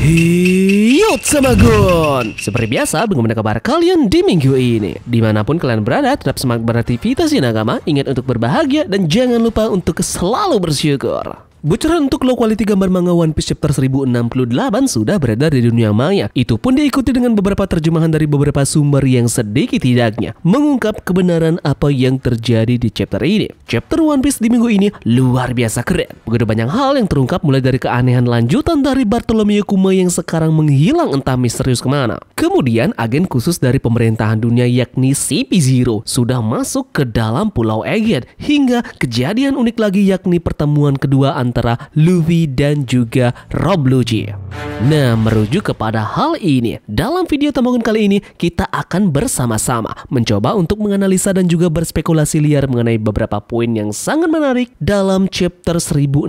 Yo Tamagon, seperti biasa bagaimana kabar kalian di minggu ini? Dimanapun kalian berada, tetap semangat beraktivitas ya nakama. Ingat untuk berbahagia dan jangan lupa untuk selalu bersyukur. Bocoran untuk low quality gambar manga One Piece chapter 1068 sudah beredar di dunia maya. Itu pun diikuti dengan beberapa terjemahan dari beberapa sumber yang sedikit tidaknya mengungkap kebenaran apa yang terjadi di chapter ini. Chapter One Piece di minggu ini luar biasa keren. Begitu banyak hal yang terungkap, mulai dari keanehan lanjutan dari Bartolomeo Kuma yang sekarang menghilang entah misterius kemana. Kemudian agen khusus dari pemerintahan dunia yakni CP0 sudah masuk ke dalam Pulau Egghead, hingga kejadian unik lagi yakni pertemuan kedua antara Luffy dan juga Rob Lucci. Nah, merujuk kepada hal ini, dalam video Tamagon kali ini kita akan bersama-sama mencoba untuk menganalisa dan juga berspekulasi liar mengenai beberapa poin yang sangat menarik dalam chapter 1068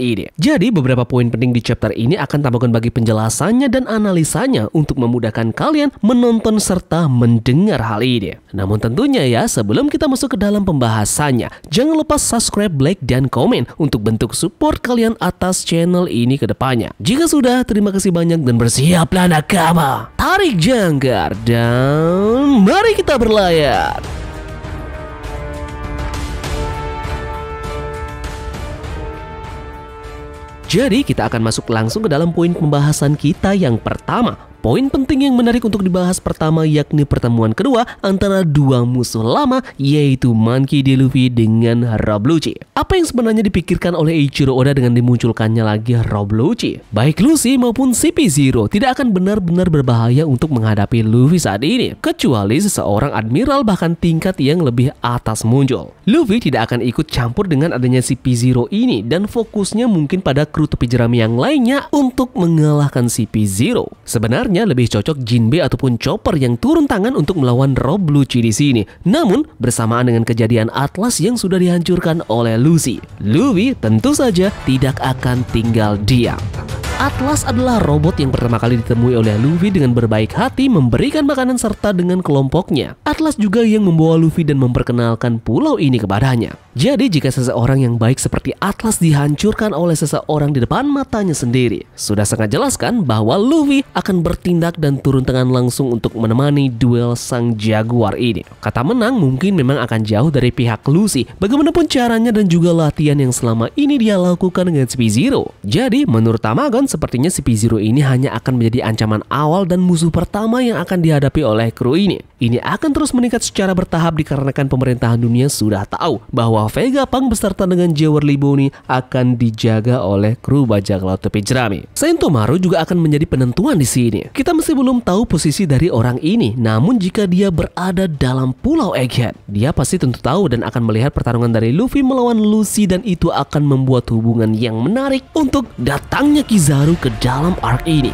ini. Jadi beberapa poin penting di chapter ini akan Tamagon bagi penjelasannya dan analisanya untuk memudahkan kalian menonton serta mendengar hal ini. Namun tentunya ya, sebelum kita masuk ke dalam pembahasannya, jangan lupa subscribe, like, dan komen untuk bentuk support kalian atas channel ini ke depannya. Jika sudah, terima kasih banyak dan bersiaplah nakama. Tarik jangkar dan mari kita berlayar. Jadi kita akan masuk langsung ke dalam poin pembahasan kita yang pertama. Poin penting yang menarik untuk dibahas pertama yakni pertemuan kedua antara dua musuh lama, yaitu Monkey D. Luffy dengan Rob Lucci. Apa yang sebenarnya dipikirkan oleh Eiichiro Oda dengan dimunculkannya lagi Rob Lucci? Baik Luffy maupun CP0 tidak akan benar-benar berbahaya untuk menghadapi Luffy saat ini, kecuali seseorang admiral bahkan tingkat yang lebih atas muncul. Luffy tidak akan ikut campur dengan adanya CP0 ini dan fokusnya mungkin pada kru topi jerami yang lainnya untuk mengalahkan CP0. Sebenarnya lebih cocok Jinbe ataupun Chopper yang turun tangan untuk melawan Rob Lucci di sini. Namun bersamaan dengan kejadian Atlas yang sudah dihancurkan oleh Luffy, Luffy tentu saja tidak akan tinggal diam. Atlas adalah robot yang pertama kali ditemui oleh Luffy dengan berbaik hati memberikan makanan serta dengan kelompoknya. Atlas juga yang membawa Luffy dan memperkenalkan pulau ini kepadanya. Jadi jika seseorang yang baik seperti Atlas dihancurkan oleh seseorang di depan matanya sendiri, sudah sangat jelaskan bahwa Luffy akan bertindak dan turun tangan langsung untuk menemani duel sang jaguar ini. Kata menang mungkin memang akan jauh dari pihak Luffy, bagaimanapun caranya dan juga latihan yang selama ini dia lakukan dengan CP0. Jadi menurut Tamagon, sepertinya CP0 ini hanya akan menjadi ancaman awal dan musuh pertama yang akan dihadapi oleh kru ini. Ini akan terus meningkat secara bertahap dikarenakan pemerintahan dunia sudah tahu bahwa Vegapunk beserta dengan Jewelry Bony akan dijaga oleh kru bajak laut topi jerami. Sentomaru juga akan menjadi penentuan di sini. Kita masih belum tahu posisi dari orang ini, namun jika dia berada dalam Pulau Egghead, dia pasti tentu tahu dan akan melihat pertarungan dari Luffy melawan Lucy, dan itu akan membuat hubungan yang menarik untuk datangnya Kizaru ke dalam arc ini.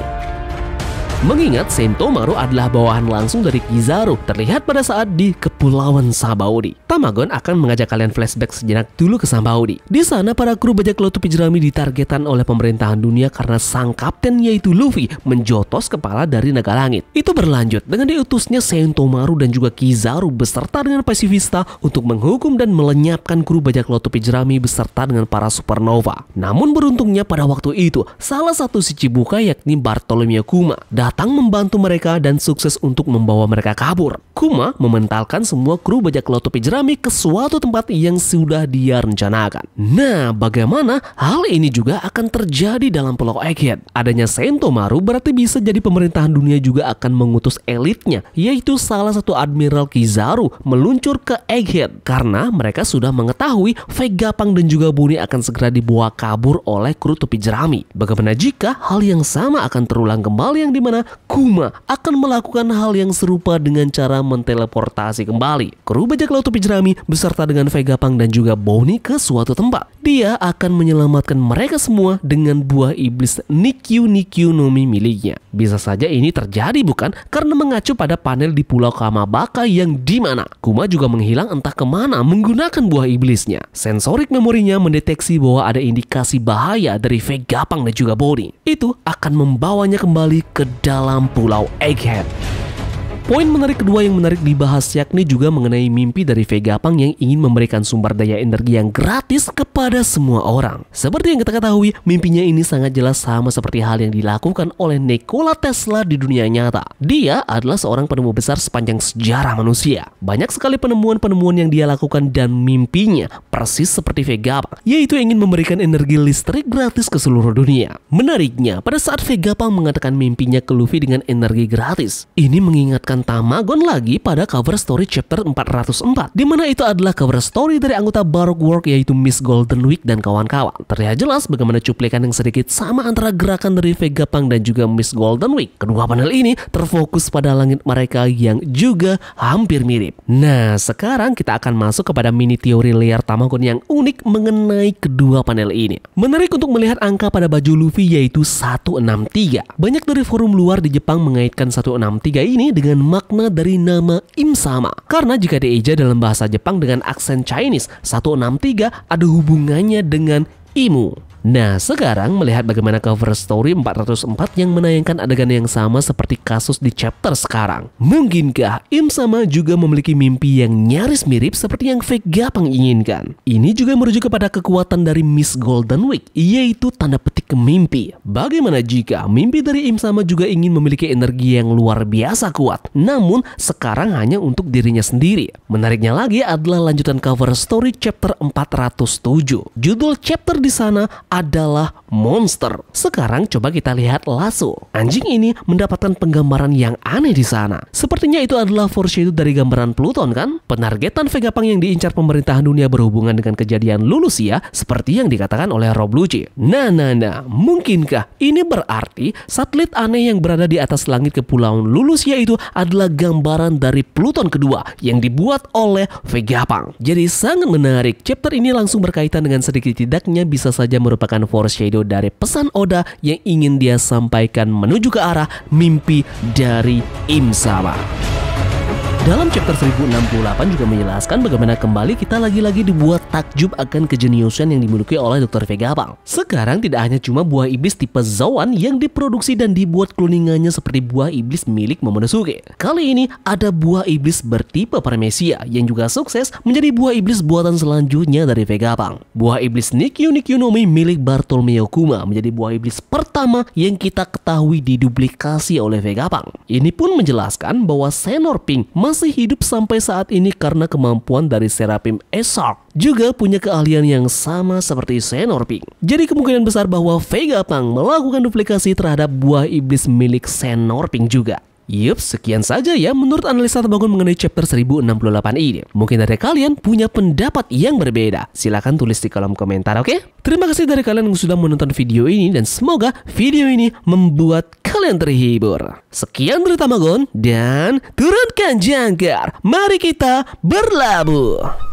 Mengingat Sentomaru adalah bawahan langsung dari Kizaru, terlihat pada saat di Kepulauan Sabaody. Tamagon akan mengajak kalian flashback sejenak dulu ke Sabaody. Di sana para kru bajak laut topi jerami ditargetan oleh pemerintahan dunia karena sang kapten yaitu Luffy menjotos kepala dari naga langit. Itu berlanjut dengan diutusnya Sentomaru dan juga Kizaru beserta dengan Pacifista untuk menghukum dan melenyapkan kru bajak laut topi jerami beserta dengan para supernova. Namun beruntungnya pada waktu itu salah satu Shichibukai yakni Bartolomeo Kuma datang membantu mereka dan sukses untuk membawa mereka kabur. Kuma mementalkan semua kru bajak laut topi jerami ke suatu tempat yang sudah dia rencanakan. Nah, bagaimana hal ini juga akan terjadi dalam Pulau Egghead? Adanya Sentomaru berarti bisa jadi pemerintahan dunia juga akan mengutus elitnya, yaitu salah satu Admiral Kizaru meluncur ke Egghead karena mereka sudah mengetahui Vegapunk dan juga Bony akan segera dibawa kabur oleh kru topi jerami. Bagaimana jika hal yang sama akan terulang kembali, yang dimana Kuma akan melakukan hal yang serupa dengan cara menteleportasi kembali kru bajak laut topi jerami beserta dengan Vegapunk dan juga Bony ke suatu tempat. Dia akan menyelamatkan mereka semua dengan buah iblis Nikyu Nikyu no Mi miliknya. Bisa saja ini terjadi bukan? Karena mengacu pada panel di Pulau Kamabaka yang dimana Kuma juga menghilang entah kemana menggunakan buah iblisnya. Sensorik memorinya mendeteksi bahwa ada indikasi bahaya dari Vegapunk dan juga Bony. Itu akan membawanya kembali ke dalam Pulau Egghead. Poin menarik kedua yang menarik dibahas yakni juga mengenai mimpi dari Vegapunk yang ingin memberikan sumber daya energi yang gratis kepada semua orang. Seperti yang kita ketahui, mimpinya ini sangat jelas sama seperti hal yang dilakukan oleh Nikola Tesla di dunia nyata. Dia adalah seorang penemu besar sepanjang sejarah manusia. Banyak sekali penemuan-penemuan yang dia lakukan dan mimpinya persis seperti Vegapunk, yaitu ingin memberikan energi listrik gratis ke seluruh dunia. Menariknya, pada saat Vegapunk mengatakan mimpinya ke Luffy dengan energi gratis, ini mengingatkan Tamagon lagi pada cover story chapter 404, di mana itu adalah cover story dari anggota Baroque World yaitu Miss Golden Week dan kawan-kawan. Terlihat jelas bagaimana cuplikan yang sedikit sama antara gerakan dari Vegapunk dan juga Miss Golden Week. Kedua panel ini terfokus pada langit mereka yang juga hampir mirip. Nah, sekarang kita akan masuk kepada mini teori liar Tamagon yang unik mengenai kedua panel ini. Menarik untuk melihat angka pada baju Luffy yaitu 163. Banyak dari forum luar di Jepang mengaitkan 163 ini dengan makna dari nama Im-sama. Karena jika dieja dalam bahasa Jepang dengan aksen Chinese, 163 ada hubungannya dengan Imu. Nah, sekarang melihat bagaimana cover story 404 yang menayangkan adegan yang sama seperti kasus di chapter sekarang. Mungkinkah Im-sama juga memiliki mimpi yang nyaris mirip seperti yang Vegapunk inginkan? Ini juga merujuk kepada kekuatan dari Miss Golden Week, yaitu tanda petik mimpi. Bagaimana jika mimpi dari Im-sama juga ingin memiliki energi yang luar biasa kuat, namun sekarang hanya untuk dirinya sendiri? Menariknya lagi adalah lanjutan cover story chapter 407. Judul chapter di sana adalah monster. Sekarang coba kita lihat Lasso. Anjing ini mendapatkan penggambaran yang aneh di sana. Sepertinya itu adalah foreshadow dari gambaran Pluton kan? Penargetan Vegapunk yang diincar pemerintahan dunia berhubungan dengan kejadian Lulusia seperti yang dikatakan oleh Rob Lucci. Nah, mungkinkah ini berarti satelit aneh yang berada di atas langit kepulauan Lulusia itu adalah gambaran dari Pluton kedua yang dibuat oleh Vegapunk? Jadi sangat menarik. Chapter ini langsung berkaitan dengan sedikit tidaknya bisa saja merupakan foreshadow dari pesan Oda yang ingin dia sampaikan menuju ke arah mimpi dari Im-sama. Dalam chapter 1068 juga menjelaskan bagaimana kembali kita lagi-lagi dibuat takjub akan kejeniusan yang dimiliki oleh Dr. Vegapunk. Sekarang tidak hanya cuma buah iblis tipe Zoan yang diproduksi dan dibuat kloningannya seperti buah iblis milik Momonosuke. Kali ini ada buah iblis bertipe Paramecia yang juga sukses menjadi buah iblis buatan selanjutnya dari Vegapunk. Buah iblis Nikyu no Mi milik Bartolomeo Kuma menjadi buah iblis pertama yang kita ketahui diduplikasi oleh Vegapunk. Ini pun menjelaskan bahwa Senor Pink masih hidup sampai saat ini karena kemampuan dari Seraphim Esark juga punya keahlian yang sama seperti Senor Pink. Jadi kemungkinan besar bahwa Vegapunk melakukan duplikasi terhadap buah iblis milik Senor Pink juga. Yup, sekian saja ya menurut analisa Tamagon mengenai chapter 1068 ini. Mungkin dari kalian punya pendapat yang berbeda. Silahkan tulis di kolom komentar, oke? Terima kasih dari kalian yang sudah menonton video ini dan semoga video ini membuat kalian terhibur. Sekian dari Tamagon dan turunkan jangkar. Mari kita berlabuh.